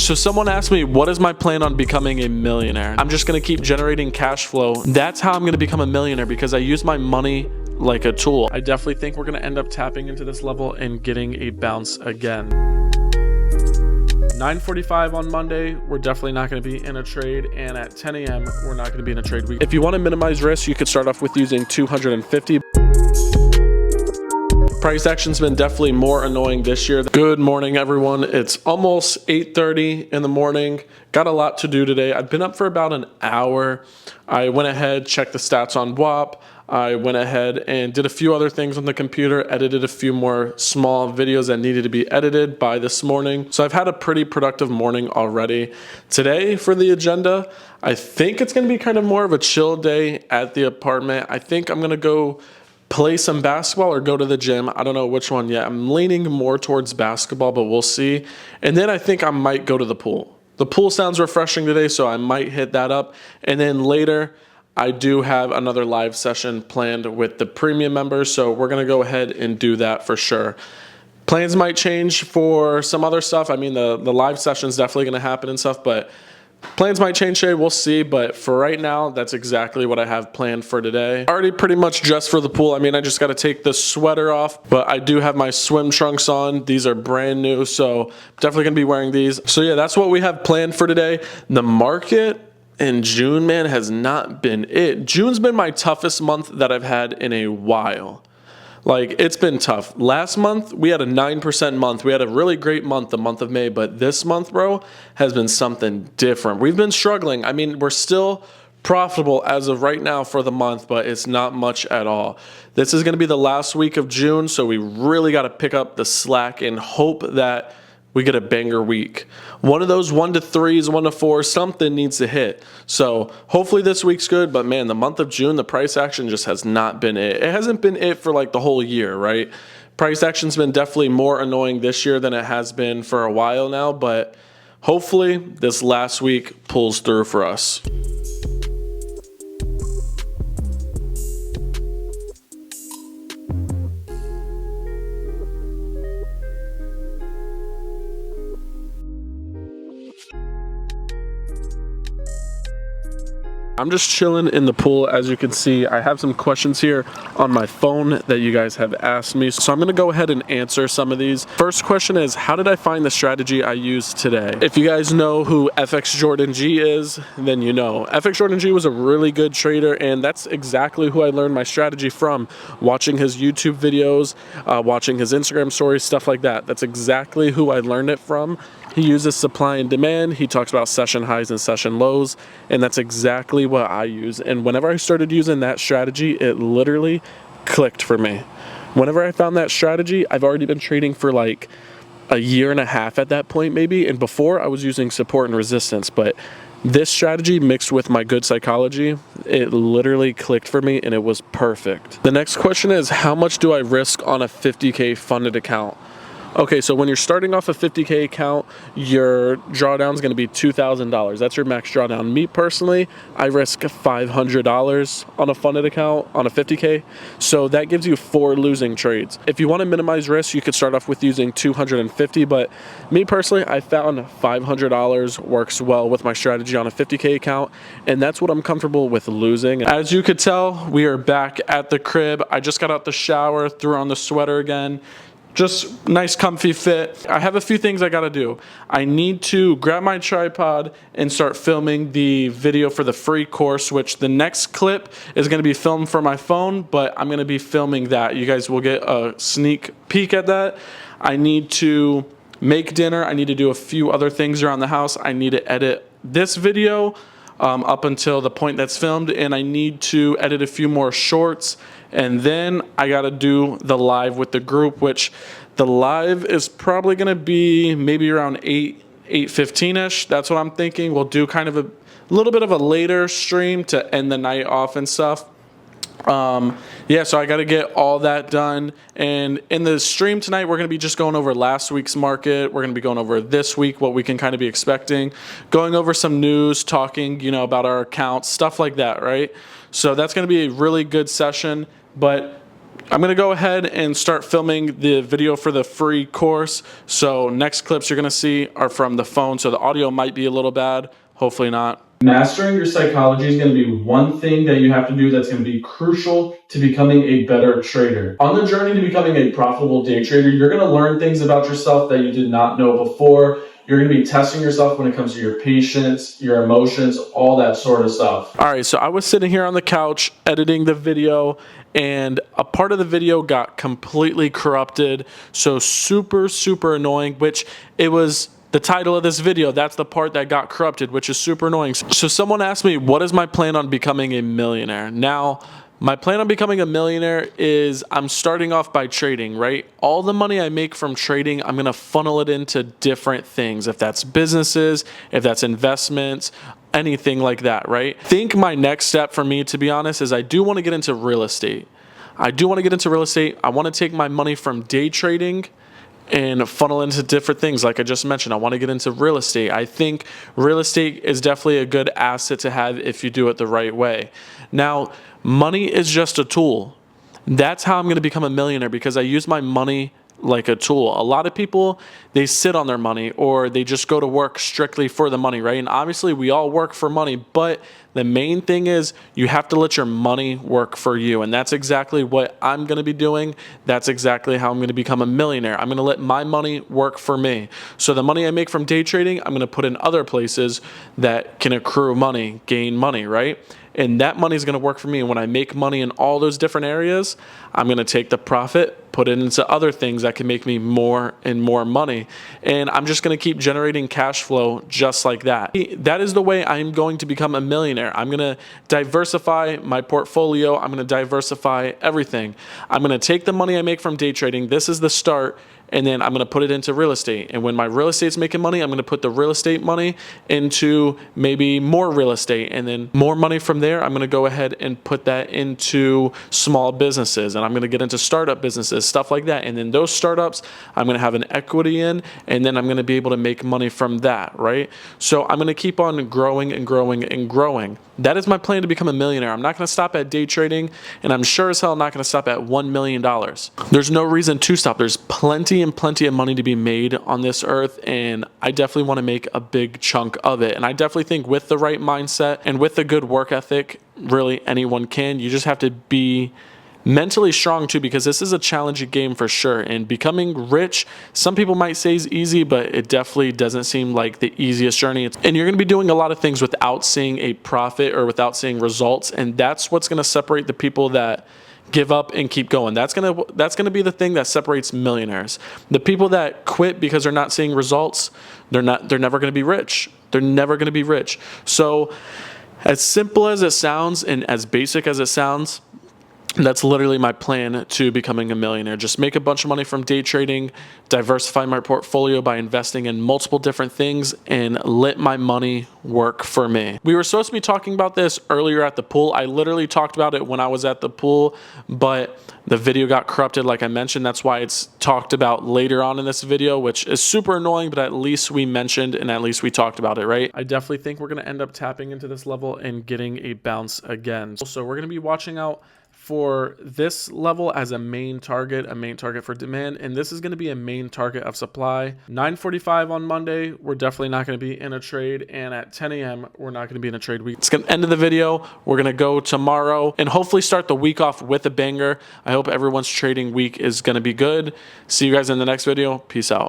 So someone asked me, what is my plan on becoming a millionaire? I'm just gonna keep generating cash flow. That's how I'm gonna become a millionaire, because I use my money like a tool. I definitely think we're gonna end up tapping into this level and getting a bounce again. 9:45 on Monday, we're definitely not going to be in a trade, and at 10 a.m. we're not going to be in a trade. If you want to minimize risk, you could start off with using 250. Price action's been definitely more annoying this year. Good morning, everyone. It's almost 8:30 in the morning. Got a lot to do today. I've been up for about an hour. I went ahead, checked the stats on WAP. I went ahead and did a few other things on the computer, edited a few more small videos that needed to be edited by this morning. So I've had a pretty productive morning already. Today for the agenda, I think it's gonna be kind of more of a chill day at the apartment. I think I'm gonna go play some basketball or go to the gym. I don't know which one yet. I'm leaning more towards basketball, but we'll see. And then I think I might go to the pool. The pool sounds refreshing today, so I might hit that up. And then later, I do have another live session planned with the premium members, so we're gonna go ahead and do that for sure. Plans might change for some other stuff. I mean, the live session is definitely gonna happen and stuff, but plans might change today, we'll see. But for right now, that's exactly what I have planned for today. Already pretty much dressed for the pool. I mean, I just gotta take the sweater off, but I do have my swim trunks on. These are brand new, so definitely gonna be wearing these. So yeah, that's what we have planned for today. The market in June, man, has not been it. June's been my toughest month that I've had in a while. Like, it's been tough. Last month, we had a 9% month. We had a really great month, the month of May, but this month, bro, has been something different. We've been struggling. I mean, we're still profitable as of right now for the month, but it's not much at all. This is gonna be the last week of June, so we really gotta pick up the slack and hope that we get a banger week. One of those 1 to 3s, 1 to 4, something needs to hit. So hopefully this week's good, but man, the month of June, the price action just has not been it. It hasn't been it for like the whole year, right? Price action's been definitely more annoying this year than it has been for a while now, but hopefully this last week pulls through for us. I'm just chilling in the pool. As you can see, I have some questions here on my phone that you guys have asked me. So I'm gonna go ahead and answer some of these. First question is, how did I find the strategy I used today? If you guys know who FX Jordan G is, then you know. FX Jordan G was a really good trader, and that's exactly who I learned my strategy from. Watching his YouTube videos, watching his Instagram stories, stuff like that. That's exactly who I learned it from. He uses supply and demand. He talks about session highs and session lows, and that's exactly what I use. And whenever I started using that strategy, it literally clicked for me. Whenever I found that strategy, I've already been trading for like a year and a half at that point maybe, and before I was using support and resistance, but this strategy mixed with my good psychology, it literally clicked for me and it was perfect. The next question is, how much do I risk on a 50K funded account? Okay, so when you're starting off a 50K account, your drawdown is going to be $2,000. That's your max drawdown. Me personally, I risk $500 on a funded account on a 50K. So that gives you 4 losing trades. If you want to minimize risk, you could start off with using 250. But me personally, I found $500 works well with my strategy on a 50K account. And that's what I'm comfortable with losing. As you could tell, we are back at the crib. I just got out the shower, threw on the sweater again. Just nice comfy fit. I have a few things I gotta do. I need to grab my tripod and start filming the video for the free course, which the next clip is gonna be filmed for my phone, but I'm gonna be filming that. You guys will get a sneak peek at that. I need to make dinner. I need to do a few other things around the house. I need to edit this video up until the point that's filmed, and I need to edit a few more shorts, and then I gotta do the live with the group, which the live is probably gonna be maybe around 8:15ish. That's what I'm thinking. We'll do kind of a little bit of a later stream to end the night off and stuff. Yeah, so I got to get all that done. And in the stream tonight, we're going to be just going over last week's market. We're going to be going over this week, what we can kind of be expecting, going over some news, talking, you know, about our accounts, stuff like that, right? So that's going to be a really good session. But I'm going to go ahead and start filming the video for the free course. So next clips you're going to see are from the phone. So the audio might be a little bad. Hopefully not. Mastering your psychology is going to be one thing that you have to do that's going to be crucial to becoming a better trader. On the journey to becoming a profitable day trader, you're going to learn things about yourself that you did not know before. You're going to be testing yourself when it comes to your patience, your emotions, all that sort of stuff. All right, so I was sitting here on the couch editing the video, and a part of the video got completely corrupted. So super annoying, which it was the title of this video. That's the part that got corrupted, which is super annoying. So someone asked me, what is my plan on becoming a millionaire? Now, my plan on becoming a millionaire is I'm starting off by trading, right? All the money I make from trading, I'm going to funnel it into different things. If that's businesses, if that's investments, anything like that, right? I think my next step for me, to be honest, is I do want to get into real estate. I want to take my money from day trading and funnel into different things. Like I just mentioned, I want to get into real estate. I think real estate is definitely a good asset to have if you do it the right way. Now, money is just a tool. That's how I'm going to become a millionaire, because I use my money like a tool. A lot of people, they sit on their money, or they just go to work strictly for the money, right? And obviously we all work for money, but the main thing is you have to let your money work for you. And that's exactly what I'm going to be doing. That's exactly how I'm going to become a millionaire. I'm going to let my money work for me. So the money I make from day trading, I'm going to put in other places that can accrue money, gain money, right? And that money is going to work for me. And when I make money in all those different areas, I'm going to take the profit, put it into other things that can make me more and more money. And I'm just going to keep generating cash flow just like that. That is the way I'm going to become a millionaire. I'm going to diversify my portfolio. I'm going to diversify everything. I'm going to take the money I make from day trading. This is the start. And then I'm going to put it into real estate. And when my real estate's making money, I'm going to put the real estate money into maybe more real estate. And then more money from there, I'm going to go ahead and put that into small businesses. And I'm going to get into startup businesses, stuff like that. And then those startups, I'm going to have an equity in, and then I'm going to be able to make money from that, right? So I'm going to keep on growing and growing and growing. That is my plan to become a millionaire. I'm not going to stop at day trading, and I'm sure as hell not going to stop at $1 million. There's no reason to stop. There's plenty of money to be made on this earth, and I definitely want to make a big chunk of it. And I definitely think with the right mindset and with a good work ethic, really anyone can. You just have to be mentally strong too, because this is a challenging game for sure. And becoming rich, some people might say is easy, but it definitely doesn't seem like the easiest journey. And you're going to be doing a lot of things without seeing a profit or without seeing results. And that's what's going to separate the people that give up and keep going. That's gonna be the thing that separates millionaires. The people that quit because they're not seeing results, they're never gonna be rich. They're never gonna be rich. So as simple as it sounds and as basic as it sounds, that's literally my plan to becoming a millionaire. Just make a bunch of money from day trading, diversify my portfolio by investing in multiple different things, and let my money work for me. We were supposed to be talking about this earlier at the pool. I literally talked about it when I was at the pool, but the video got corrupted like I mentioned. That's why it's talked about later on in this video, which is super annoying, but at least we mentioned and at least we talked about it, right? I definitely think we're going to end up tapping into this level and getting a bounce again. So we're going to be watching out for this level as a main target for demand, and this is going to be a main target of supply. 9:45 on Monday, we're definitely not going to be in a trade, and at 10 a.m. we're not going to be in a trade week. It's going to end of the video. We're going to go tomorrow and hopefully start the week off with a banger. I hope everyone's trading week is going to be good. See you guys in the next video. Peace out.